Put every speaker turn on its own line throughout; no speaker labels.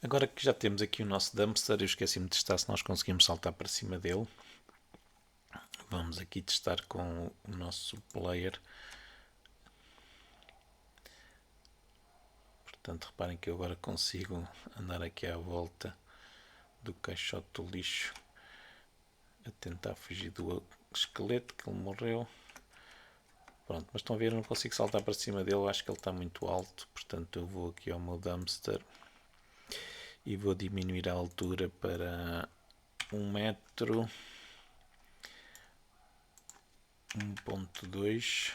Agora que já temos aqui o nosso dumpster, eu esqueci-me de testar se nós conseguimos saltar para cima dele. Vamos aqui testar com o nosso player. Portanto, reparem que eu agora consigo andar aqui à volta do caixote do lixo a tentar fugir do esqueleto que ele morreu. Pronto, mas estão a ver, eu não consigo saltar para cima dele, eu acho que ele está muito alto, portanto eu vou aqui ao meu dumpster e vou diminuir a altura para 1 metro, 1.2,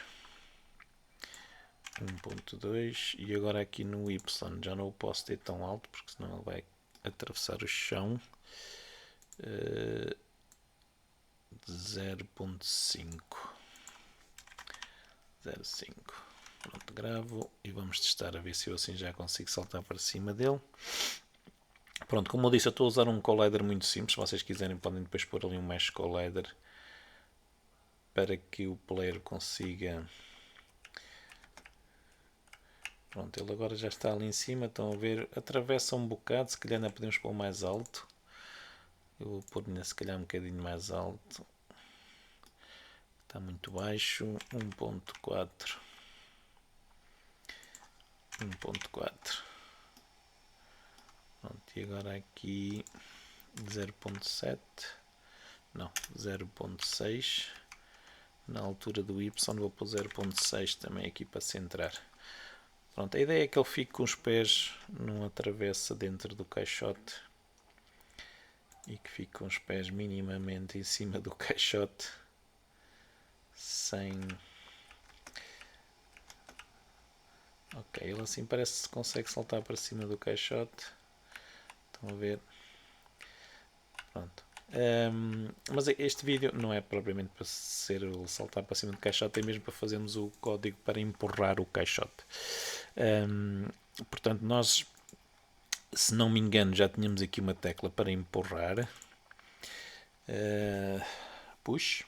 1.2 e agora aqui no Y já não o posso ter tão alto porque senão ele vai atravessar o chão. 0.5. 0.5. Pronto, gravo e vamos testar a ver se eu assim já consigo saltar para cima dele. Pronto, como eu disse, eu estou a usar um collider muito simples. Se vocês quiserem podem depois pôr ali um mesh collider para que o player consiga. Pronto, ele agora já está ali em cima, estão a ver, atravessa um bocado, se calhar ainda podemos pôr mais alto. Eu vou pôr se calhar um bocadinho mais alto. Está muito baixo, 1.4. 1.4. Pronto, e agora aqui 0.7. Não, 0.6. Na altura do Y vou pôr 0.6 também aqui para centrar. Pronto, a ideia é que ele fique com os pés numa travessa dentro do caixote e que fique com os pés minimamente em cima do caixote sem... Ok, ele assim parece que consegue saltar para cima do caixote. Estão a ver? Pronto. Mas este vídeo não é propriamente para ser o saltar para cima do caixote, é mesmo para fazermos o código para empurrar o caixote. Portanto, nós, se não me engano, já tínhamos aqui uma tecla para empurrar. Push.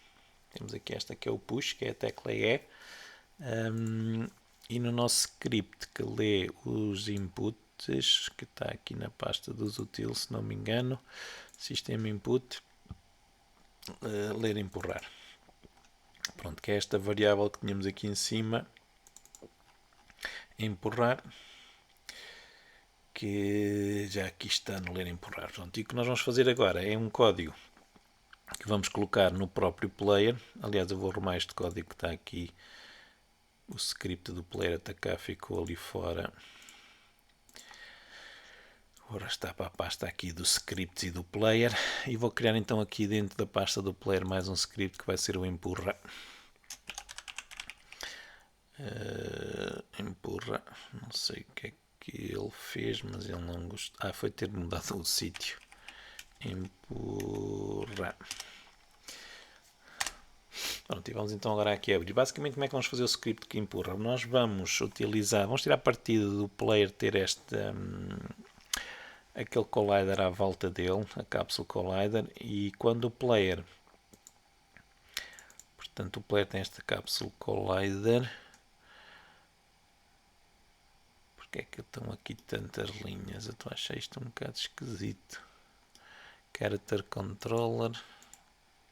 Temos aqui esta que é o push, que é a tecla E. E no nosso script que lê os inputs, que está aqui na pasta dos utils, se não me engano, sistema input, ler empurrar. Pronto, que é esta variável que tínhamos aqui em cima, empurrar, que já aqui está no ler empurrar. Pronto, e o que nós vamos fazer agora é um código que vamos colocar no próprio player. Aliás, eu vou arrumar este código que está aqui. O script do player atacar ficou ali fora. Vou arrastar para a pasta aqui do script e do player e vou criar então aqui dentro da pasta do player mais um script que vai ser o empurra. Empurra, não sei o que é que ele fez, mas ele não gostou. Foi ter mudado o sítio. Empurra. Pronto, e vamos então agora aqui abrir. Basicamente, como é que vamos fazer o script que empurra? Nós vamos utilizar, vamos tirar partido do player ter aquele collider à volta dele, a capsule collider, e quando o player, portanto o player tem esta capsule collider. Porque é que estão aqui tantas linhas? Eu estou a achar isto um bocado esquisito. Character controller,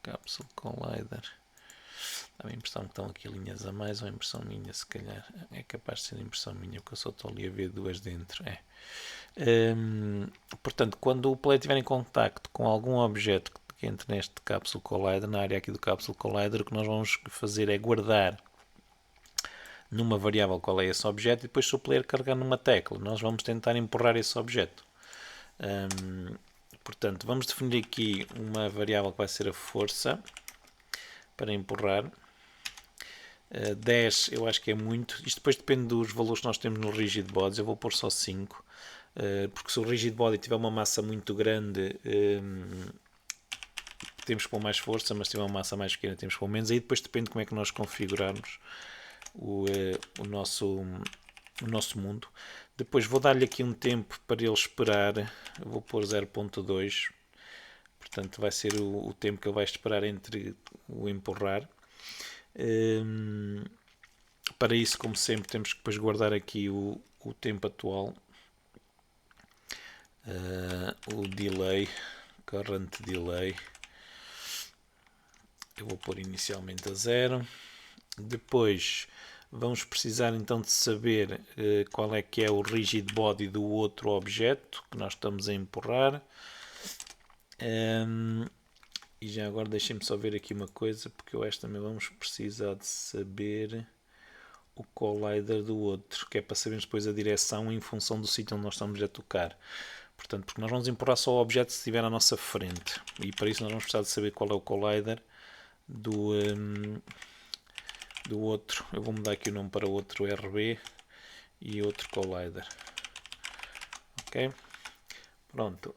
capsule collider. Dá-me a impressão que estão aqui linhas a mais, ou a impressão minha, se calhar. É capaz de ser a impressão minha, porque eu só estou ali a ver duas dentro. Portanto, quando o player estiver em contacto com algum objeto que entre neste capsule collider, na área aqui do capsule collider, o que nós vamos fazer é guardar numa variável qual é esse objeto e depois se o player carregar numa tecla, nós vamos tentar empurrar esse objeto. Portanto, vamos definir aqui uma variável que vai ser a força para empurrar. 10 eu acho que é muito. Isto depois depende dos valores que nós temos no rigid bodies. Eu vou pôr só 5. Porque se o rigid body tiver uma massa muito grande, temos que pôr mais força, mas se tiver uma massa mais pequena, temos que pôr menos. Aí depois depende de como é que nós configurarmos o nosso mundo. Depois vou dar-lhe aqui um tempo para ele esperar. Eu vou pôr 0.2. Portanto, vai ser o tempo que ele vai esperar entre o empurrar. Para isso, como sempre, temos que depois guardar aqui o tempo atual. o delay, current delay, eu vou pôr inicialmente a 0. Depois vamos precisar então de saber qual é que é o rigid body do outro objeto que nós estamos a empurrar. E já agora deixem-me só ver aqui uma coisa, porque eu acho que também vamos precisar de saber o collider do outro, que é para sabermos depois a direção em função do sítio onde nós estamos a tocar. Portanto, porque nós vamos empurrar só o objeto se estiver à nossa frente, e para isso nós vamos precisar de saber qual é o collider do outro. Eu vou mudar aqui o nome para outro RB e outro collider. Ok? Pronto.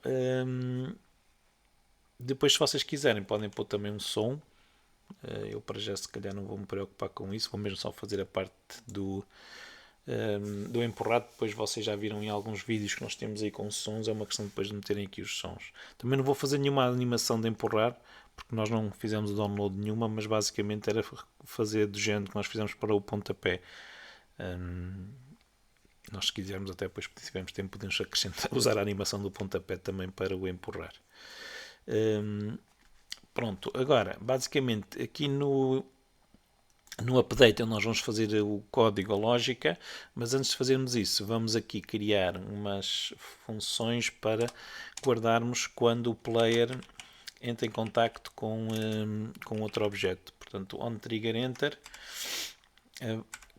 Depois, se vocês quiserem, podem pôr também um som. Eu para já se calhar não vou me preocupar com isso, vou mesmo só fazer a parte do empurrado. Depois vocês já viram em alguns vídeos que nós temos aí com sons, é uma questão depois de meterem aqui os sons. Também não vou fazer nenhuma animação de empurrar, porque nós não fizemos o download nenhuma, mas basicamente era fazer do género que nós fizemos para o pontapé. Nós, se quisermos, até depois, se tivermos tempo, podemos acrescentar, usar a animação do pontapé também para o empurrar. Pronto, agora, basicamente, aqui no update nós vamos fazer o código, a lógica, mas antes de fazermos isso, vamos aqui criar umas funções para guardarmos quando o player entra em contacto com outro objeto. Portanto, onTriggerEnter.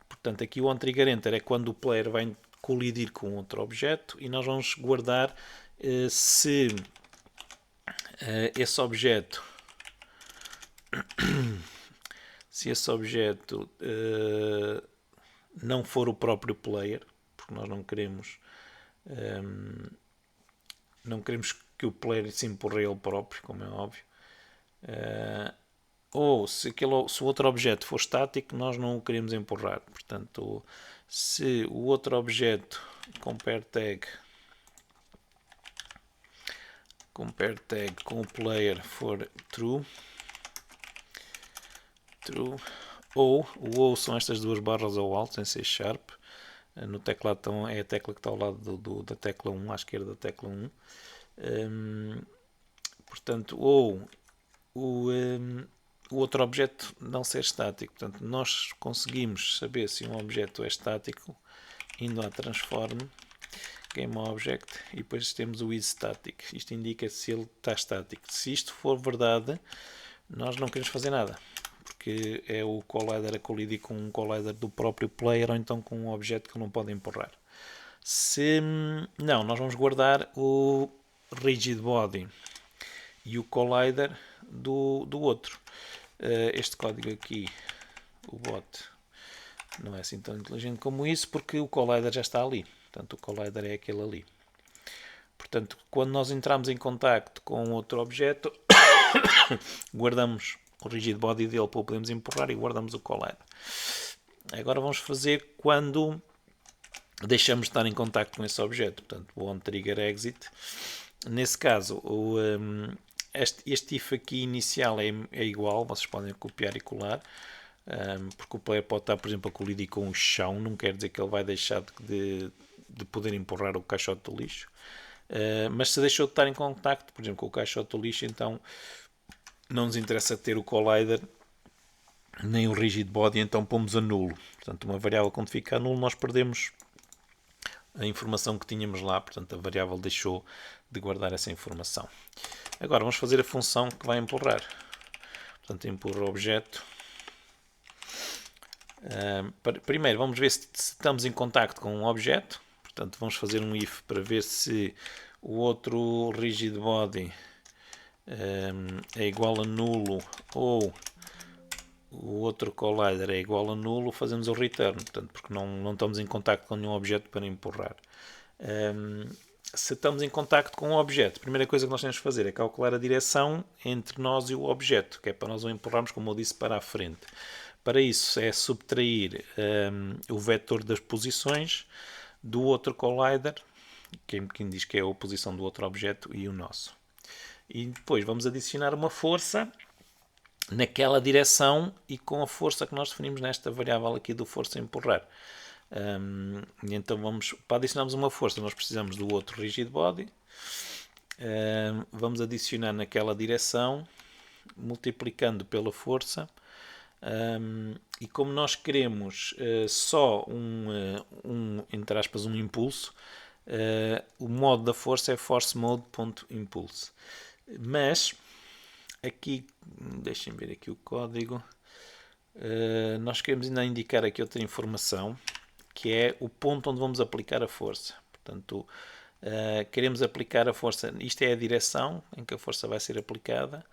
Portanto, aqui o onTriggerEnter é quando o player vai colidir com outro objeto, e nós vamos guardar se esse objeto não for o próprio player, porque nós não queremos que o player se empurre ele próprio, como é óbvio, ou se o outro objeto for estático, nós não o queremos empurrar. Portanto, se o outro objeto compare tag com o player for true, ou o ou são estas duas barras ao alto sem ser sharp. No teclado então é a tecla que está ao lado da tecla 1, à esquerda da tecla 1. Portanto, ou o outro objeto não ser estático. Portanto, nós conseguimos saber se um objeto é estático indo à transform GameObject e depois temos o isStatic. Isto indica se ele está estático. Se isto for verdade, nós não queremos fazer nada, porque é o collider a colidir com um collider do próprio player ou então com um objeto que não pode empurrar. Se não, nós vamos guardar o rigid body e o collider do outro. Este código aqui, o bot, não é assim tão inteligente como isso, porque o collider já está ali. Portanto, o collider é aquele ali. Portanto, quando nós entramos em contacto com outro objeto, guardamos o rigid body dele para o podermos empurrar e guardamos o collider. Agora vamos fazer quando deixamos de estar em contacto com esse objeto. Portanto, o onTriggerExit. Nesse caso, este if aqui inicial é igual, vocês podem copiar e colar, porque o player pode estar, por exemplo, a colidir com o chão, não quer dizer que ele vai deixar de poder empurrar o caixote do lixo. Mas se deixou de estar em contacto, por exemplo, com o caixote do lixo, então não nos interessa ter o collider nem o rigid body, então pomos a nulo. Portanto, uma variável quando fica a nulo, nós perdemos a informação que tínhamos lá, portanto a variável deixou de guardar essa informação. Agora vamos fazer a função que vai empurrar. Portanto, empurra o objeto. Primeiro vamos ver se estamos em contacto com um objeto. Portanto, vamos fazer um if para ver se o outro rigid body é igual a nulo ou o outro collider é igual a nulo, fazemos o return, portanto, porque não estamos em contacto com nenhum objeto para empurrar. Se estamos em contacto com um objeto, a primeira coisa que nós temos de fazer é calcular a direção entre nós e o objeto, que é para nós o empurrarmos, como eu disse, para a frente. Para isso é subtrair o vetor das posições do outro collider, quem diz que é a posição do outro objeto, e o nosso. E depois vamos adicionar uma força naquela direção e com a força que nós definimos nesta variável aqui do força empurrar. Então para adicionarmos uma força nós precisamos do outro rigid body, vamos adicionar naquela direção, multiplicando pela força. E como nós queremos só entre aspas, um impulso, o modo da força é force mode.impulse. Mas aqui, deixem ver aqui o código, nós queremos ainda indicar aqui outra informação, que é o ponto onde vamos aplicar a força. Portanto, queremos aplicar a força, isto é a direção em que a força vai ser aplicada.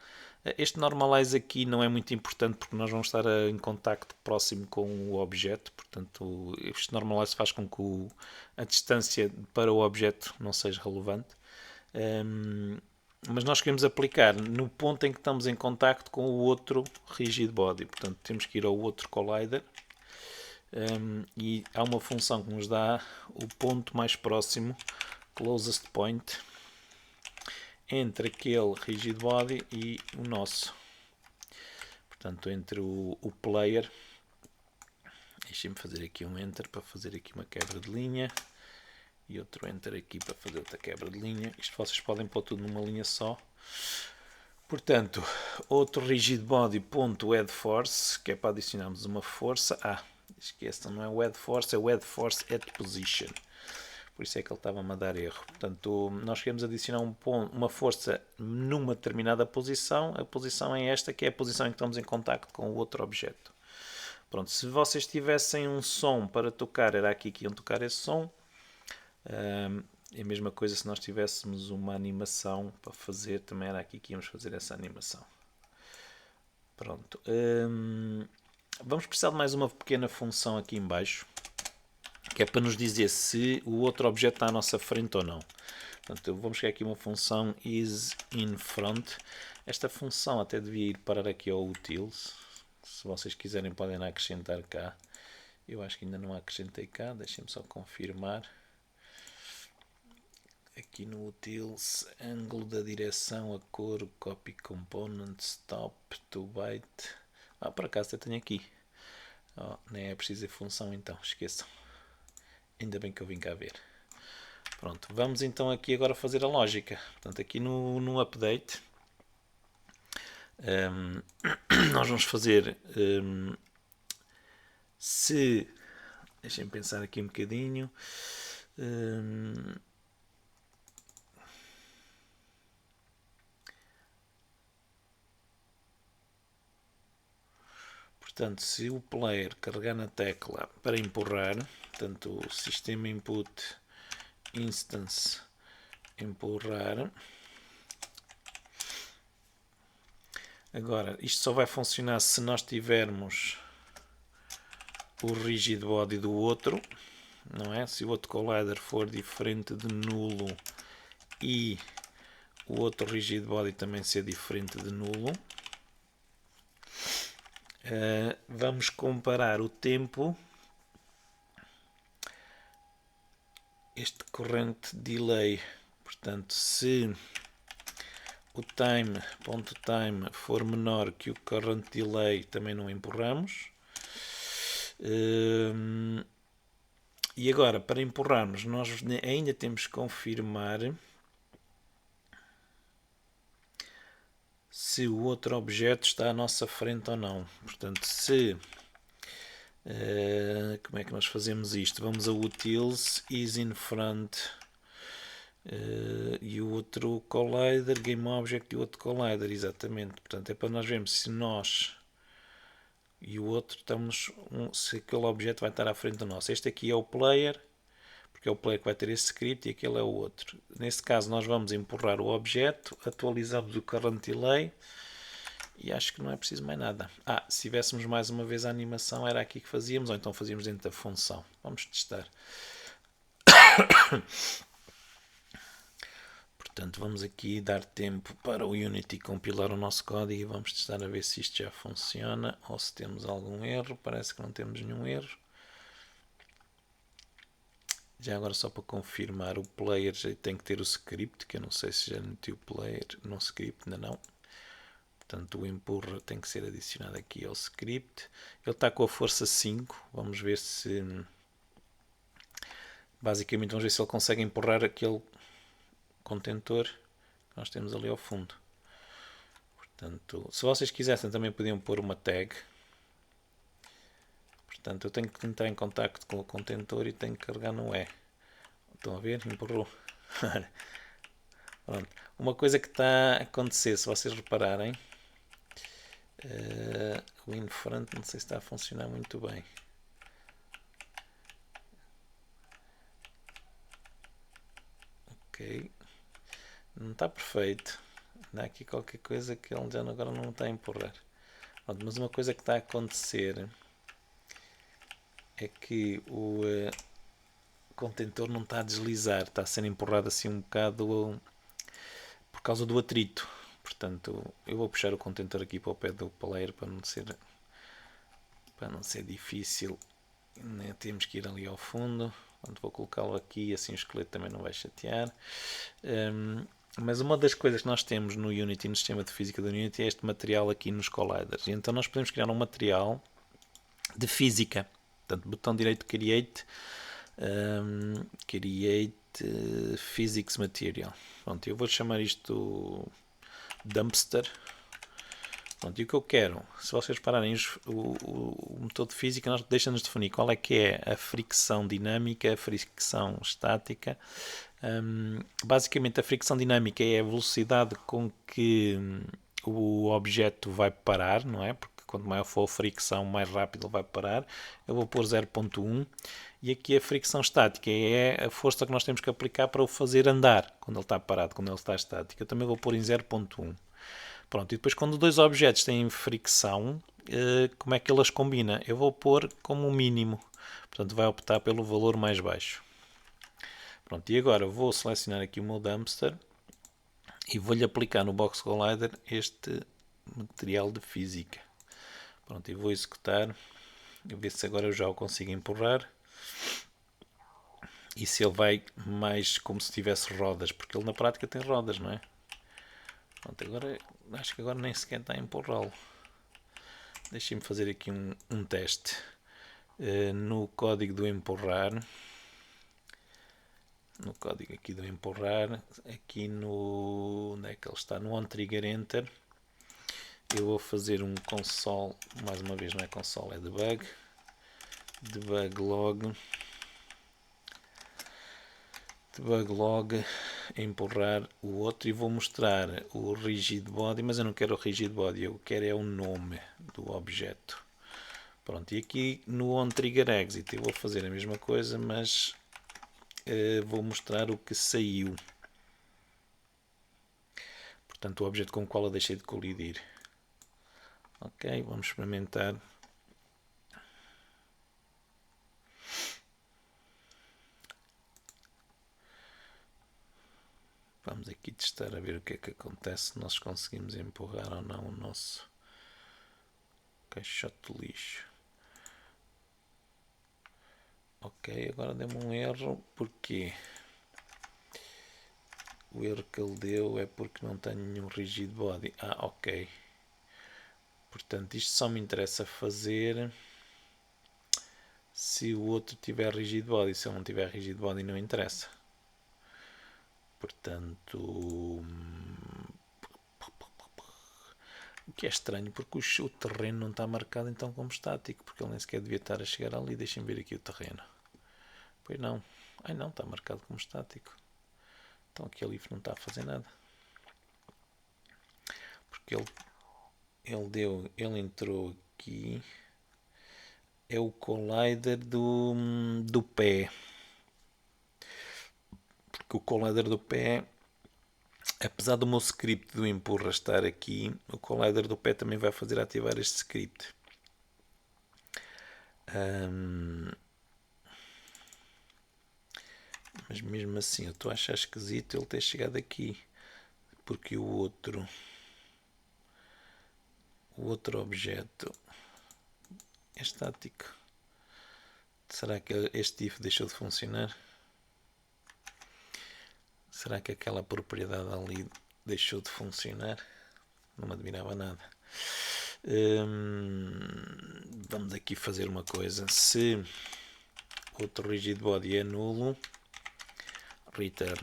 Este normalize aqui não é muito importante porque nós vamos estar em contacto próximo com o objeto, portanto este normalize faz com que a distância para o objeto não seja relevante. Mas nós queremos aplicar no ponto em que estamos em contacto com o outro rigid body, portanto temos que ir ao outro collider. E há uma função que nos dá o ponto mais próximo, closest point, entre aquele rigid body e o nosso. Portanto, entre o player. Deixem-me fazer aqui um enter para fazer aqui uma quebra de linha. E outro enter aqui para fazer outra quebra de linha. Isto vocês podem pôr tudo numa linha só. Portanto, outro rigid body.add force, que é para adicionarmos uma força. Esqueçam, não é o add force, é o add force at position. Por isso é que ele estava-me a dar erro. Portanto, nós queremos adicionar uma força numa determinada posição. A posição é esta, que é a posição em que estamos em contacto com o outro objeto. Pronto, se vocês tivessem um som para tocar, era aqui que iam tocar esse som. É a mesma coisa se nós tivéssemos uma animação para fazer, também era aqui que íamos fazer essa animação. Pronto. Vamos precisar de mais uma pequena função aqui em baixo, que é para nos dizer se o outro objeto está à nossa frente ou não. Portanto, vamos criar aqui uma função isInFront. Esta função até devia ir parar aqui ao utils. Se vocês quiserem podem acrescentar cá. Eu acho que ainda não acrescentei cá. Deixem-me só confirmar. Aqui no utils, ângulo da direção, a cor, copy component, stop, to byte. Por acaso eu tenho aqui. Nem é preciso a função então, esqueçam. Ainda bem que eu vim cá ver. Pronto, vamos então aqui agora fazer a lógica. Portanto, aqui no update, nós vamos fazer se... Deixem-me pensar aqui um bocadinho. Portanto, se o player carregar na tecla para empurrar, portanto, o sistema input instance empurrar. Agora, isto só vai funcionar se nós tivermos o rigid body do outro, não é? Se o outro collider for diferente de nulo e o outro rigid body também ser diferente de nulo. Vamos comparar o tempo, este corrente delay, portanto, se o time.time for menor que o current delay, também não empurramos. E agora, para empurrarmos, nós ainda temos que confirmar se o outro objeto está à nossa frente ou não. Portanto, se... como é que nós fazemos isto? Vamos a utils, isInFront e o outro collider, GameObject e o outro collider, exatamente. Portanto, é para nós vermos se nós e o outro estamos, se aquele objeto vai estar à frente do nosso. Este aqui é o player, porque é o player que vai ter esse script, e aquele é o outro. Nesse caso, nós vamos empurrar o objeto, atualizamos o current delay e acho que não é preciso mais nada. Se tivéssemos mais uma vez a animação, era aqui que fazíamos, ou então fazíamos dentro da função. Vamos testar. Portanto, vamos aqui dar tempo para o Unity compilar o nosso código e vamos testar a ver se isto já funciona ou se temos algum erro. Parece que não temos nenhum erro. Já agora, só para confirmar, o player já tem que ter o script, que eu não sei se já meti o player no script, ainda não. Portanto, o empurra tem que ser adicionado aqui ao script. Ele está com a força 5. Vamos ver se... Basicamente, vamos ver se ele consegue empurrar aquele contentor que nós temos ali ao fundo. Portanto, se vocês quisessem também podiam pôr uma tag. Portanto, eu tenho que entrar em contacto com o contentor e tenho que carregar no E. Estão a ver? Empurrou. Pronto. Uma coisa que está a acontecer, se vocês repararem, o infront não sei se está a funcionar muito bem. Ok. Não está perfeito. Dá aqui qualquer coisa que ele já agora não está a empurrar. Pronto, mas uma coisa que está a acontecer é que o contentor não está a deslizar, está a ser empurrado assim um bocado por causa do atrito. Portanto, eu vou puxar o contentor aqui para o pé do player para não ser difícil. Temos que ir ali ao fundo. Portanto, vou colocá-lo aqui, assim o esqueleto também não vai chatear. Mas uma das coisas que nós temos no Unity, no sistema de física do Unity, é este material aqui nos colliders. E então nós podemos criar um material de física. Portanto, botão direito Create, Create Physics Material. Pronto, eu vou chamar isto Dumpster. Pronto, e o que eu quero, se vocês repararem, o método de física deixa-nos definir qual é que é a fricção dinâmica, a fricção estática. Basicamente a fricção dinâmica é a velocidade com que o objeto vai parar, não é? Porque quanto maior for a fricção, mais rápido ele vai parar. Eu vou pôr 0.1 e aqui a fricção estática é a força que nós temos que aplicar para o fazer andar quando ele está parado, quando ele está estático. Eu também vou pôr em 0.1. Pronto, e depois quando dois objetos têm fricção, como é que elas combinam? Eu vou pôr como mínimo, portanto vai optar pelo valor mais baixo. Pronto, e agora vou selecionar aqui o meu dumpster e vou-lhe aplicar no Box Collider este material de física. Pronto, e vou executar, ver se agora eu já o consigo empurrar. E se ele vai mais como se tivesse rodas, porque ele na prática tem rodas, não é? Pronto, agora acho que agora nem sequer está a empurrá-lo. Deixem-me fazer aqui um teste. No código do empurrar, no código aqui do empurrar, aqui no, onde é que ele está? No onTrigger Enter, eu vou fazer um console, mais uma vez não é console, é debug log, empurrar o outro e vou mostrar o rigid body, mas eu não quero o rigid body, eu quero é o nome do objeto. Pronto, e aqui no onTriggerExit eu vou fazer a mesma coisa, mas vou mostrar o que saiu. Portanto, o objeto com o qual eu deixei de colidir. Ok, vamos experimentar. Vamos aqui testar a ver o que é que acontece se nós conseguimos empurrar ou não o nosso caixote de lixo. Ok, agora deu-me um erro, porque o erro que ele deu é porque não tenho nenhum rigid body. Ok. Portanto, isto só me interessa fazer se o outro tiver rigid body. Se ele não tiver rigid body, não interessa. Portanto, o que é estranho, porque o terreno não está marcado então como estático, porque ele nem sequer devia estar a chegar ali. Deixem-me ver aqui o terreno. Pois não. Ai não, está marcado como estático. Então aqui a Leaf não está a fazer nada. Porque ele entrou aqui. É o collider do pé. Porque o collider do pé, apesar do meu script do empurra estar aqui, o collider do pé também vai fazer ativar este script. Mas mesmo assim eu estou a achar esquisito ele ter chegado aqui, porque o outro objeto é estático. Será que este if deixou de funcionar? Será que aquela propriedade ali deixou de funcionar? Não me admirava nada. Vamos aqui fazer uma coisa. Se outro rigid body é nulo, return.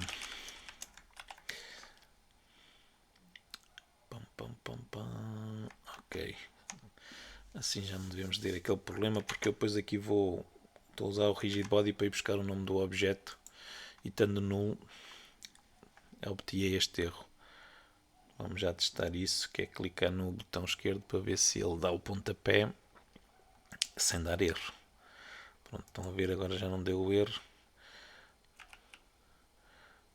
Assim já não devemos ter aquele problema, porque eu depois aqui estou a usar o rigid body para ir buscar o nome do objeto e estando nulo obtive este erro. Vamos já testar isso, que é clicar no botão esquerdo para ver se ele dá o pontapé sem dar erro. Pronto, estão a ver, agora já não deu o erro.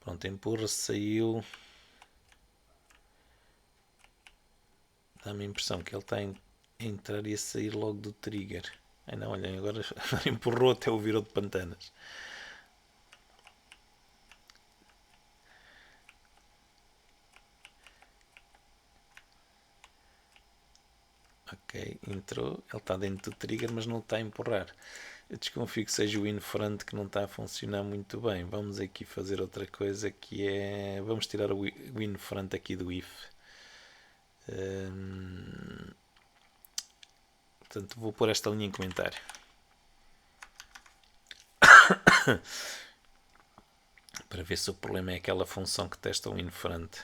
Pronto, empurra-se, saiu. Dá-me a impressão que ele está a entrar e a sair logo do trigger. Ai não, olhem, agora empurrou até o virou de pantanas. Ok, entrou, ele está dentro do trigger, mas não está a empurrar. Eu desconfio que seja o in-front que não está a funcionar muito bem. Vamos aqui fazer outra coisa que é... Vamos tirar o in-front aqui do if. Portanto, vou pôr esta linha em comentário. Para ver se o problema é aquela função que testa o in-front.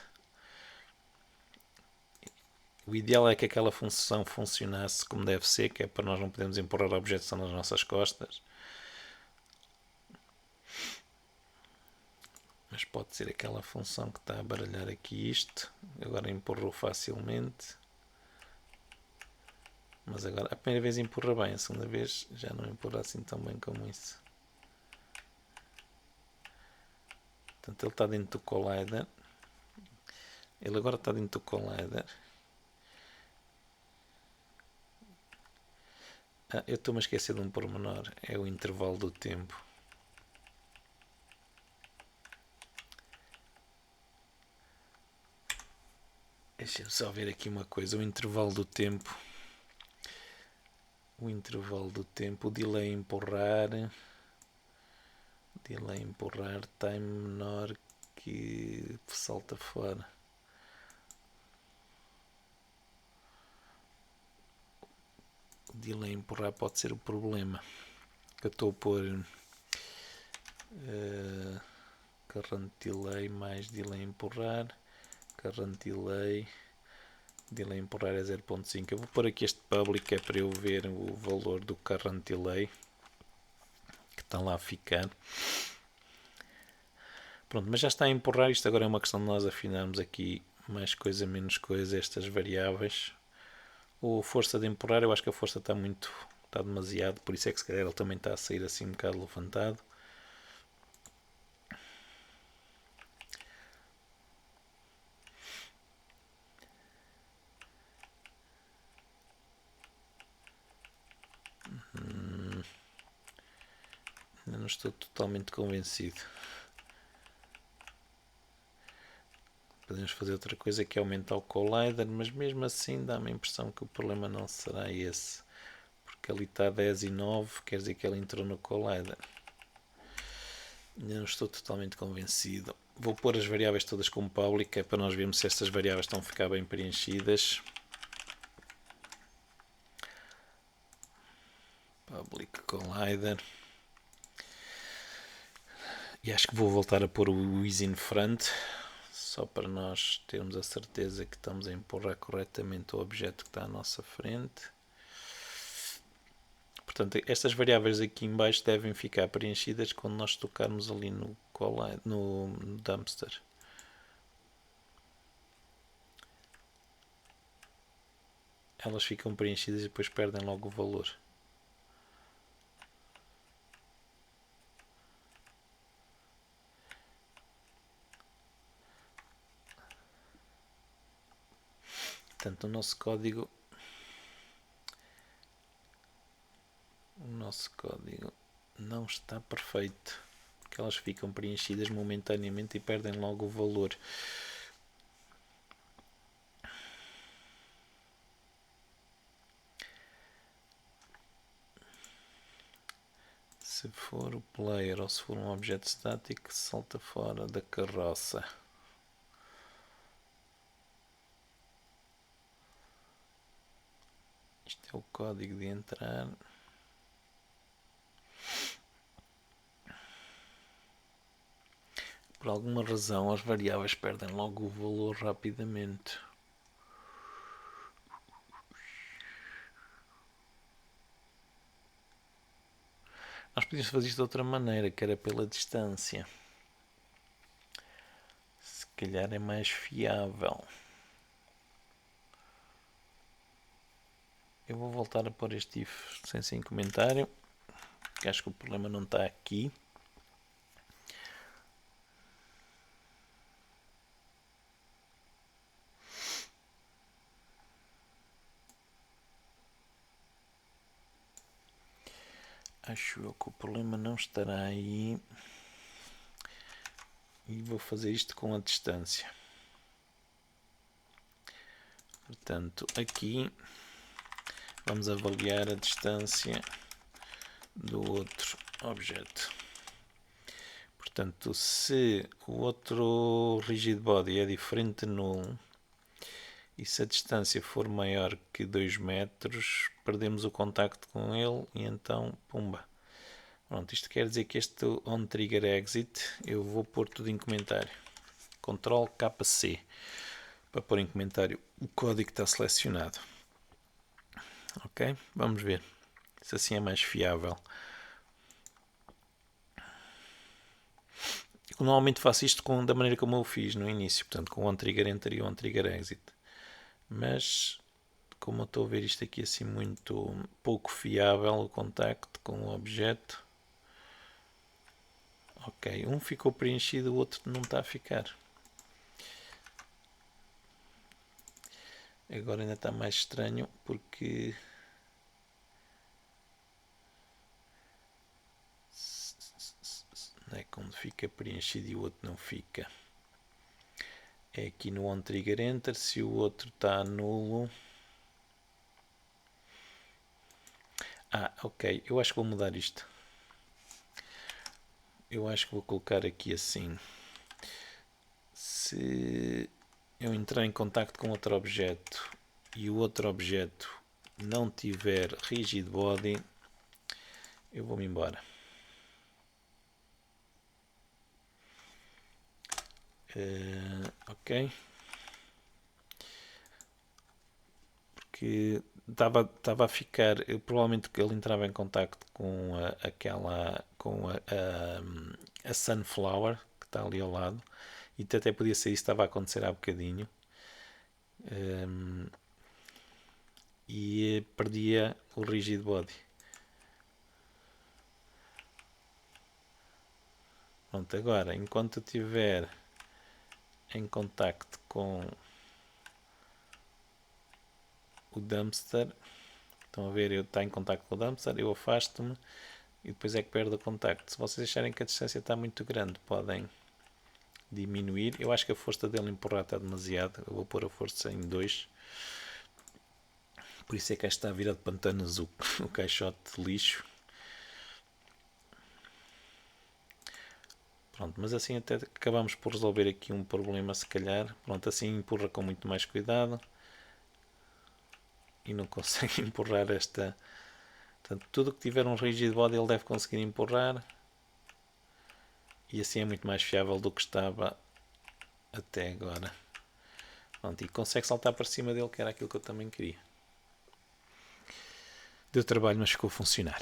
O ideal é que aquela função funcionasse como deve ser, que é para nós não podermos empurrar objetos nas nossas costas. Mas pode ser aquela função que está a baralhar aqui isto. Agora empurrou facilmente. Mas agora a primeira vez empurra bem, a segunda vez já não empurra assim tão bem como isso. Portanto, ele está dentro do collider. Ele agora está dentro do collider. Eu estou-me a esquecer de um pormenor. É o intervalo do tempo. Deixa-me só ver aqui uma coisa. O intervalo do tempo. O intervalo do tempo. O delay empurrar. Delay empurrar. Time menor que salta fora. O delay empurrar pode ser o problema. Eu estou a pôr current delay mais delay empurrar. Current delay empurrar é 0.5. Eu vou pôr aqui este public, é para eu ver o valor do current delay que está lá a ficar. Pronto, mas já está a empurrar. Isto agora é uma questão de nós afinarmos aqui mais coisa, menos coisa, estas variáveis. O força de empurrar, eu acho que a força está demasiado, por isso é que se calhar ele também está a sair assim um bocado levantado. Ainda não estou totalmente convencido. Podemos fazer outra coisa que é aumentar o collider, mas mesmo assim dá-me a impressão que o problema não será esse. Porque ali está 10 e 9, quer dizer que ele entrou no collider. Ainda não estou totalmente convencido. Vou pôr as variáveis todas como public, é para nós vermos se estas variáveis estão a ficar bem preenchidas. Public collider. E acho que vou voltar a pôr o is in front, só para nós termos a certeza que estamos a empurrar corretamente o objeto que está à nossa frente. Portanto, estas variáveis aqui em baixo devem ficar preenchidas quando nós tocarmos ali no dumpster. Elas ficam preenchidas e depois perdem logo o valor. Portanto, o nosso código não está perfeito, porque elas ficam preenchidas momentaneamente e perdem logo o valor. Se for o player ou se for um objeto estático, salta fora da carroça. Isto é o código de entrar. Por alguma razão as variáveis perdem logo o valor rapidamente. Nós podíamos fazer isto de outra maneira, que era pela distância. Se calhar é mais fiável. Eu vou voltar a pôr este if sem comentário, que acho que o problema não está aqui. Acho eu que o problema não estará aí. E vou fazer isto com a distância. Portanto, aqui vamos avaliar a distância do outro objeto. Portanto, se o outro rigid body é diferente de nulo e se a distância for maior que 2 metros, perdemos o contacto com ele e então, pumba. Pronto, isto quer dizer que este onTriggerExit eu vou pôr tudo em comentário. Ctrl KC para pôr em comentário o código que está selecionado. Ok? Vamos ver se assim é mais fiável. Eu normalmente faço isto da maneira como eu fiz no início, portanto com o onTriggerEnter e o onTriggerExit. Mas como eu estou a ver isto aqui assim muito pouco fiável, o contacto com o objeto. Ok, um ficou preenchido, o outro não está a ficar. Agora ainda está mais estranho porque não é quando fica preenchido e o outro não fica. É aqui no onTriggerEnter, se o outro está nulo. Ok, eu acho que vou mudar isto. Eu acho que vou colocar aqui assim. Se eu entrar em contacto com outro objeto e o outro objeto não tiver rigid body, eu vou-me embora. Ok. Porque estava a ficar, provavelmente que ele entrava em contacto com a Sunflower que está ali ao lado, e até podia ser isso que estava a acontecer há bocadinho, e perdia o rigid body. Pronto, agora enquanto eu estiver em contacto com o dumpster, estão a ver, eu estou em contacto com o dumpster, eu afasto-me e depois é que perdo o contacto. Se vocês acharem que a distância está muito grande, podem diminuir. Eu acho que a força dele empurrar está demasiado. Eu vou pôr a força em 2. Por isso é que está virado de pantanas o caixote de lixo. Pronto, mas assim até acabamos por resolver aqui um problema, se calhar. Pronto, assim empurra com muito mais cuidado. E não consegue empurrar esta. Portanto, tudo que tiver um rigid body ele deve conseguir empurrar. E assim é muito mais fiável do que estava até agora. Pronto, e consegue saltar para cima dele, que era aquilo que eu também queria. Deu trabalho, mas ficou a funcionar.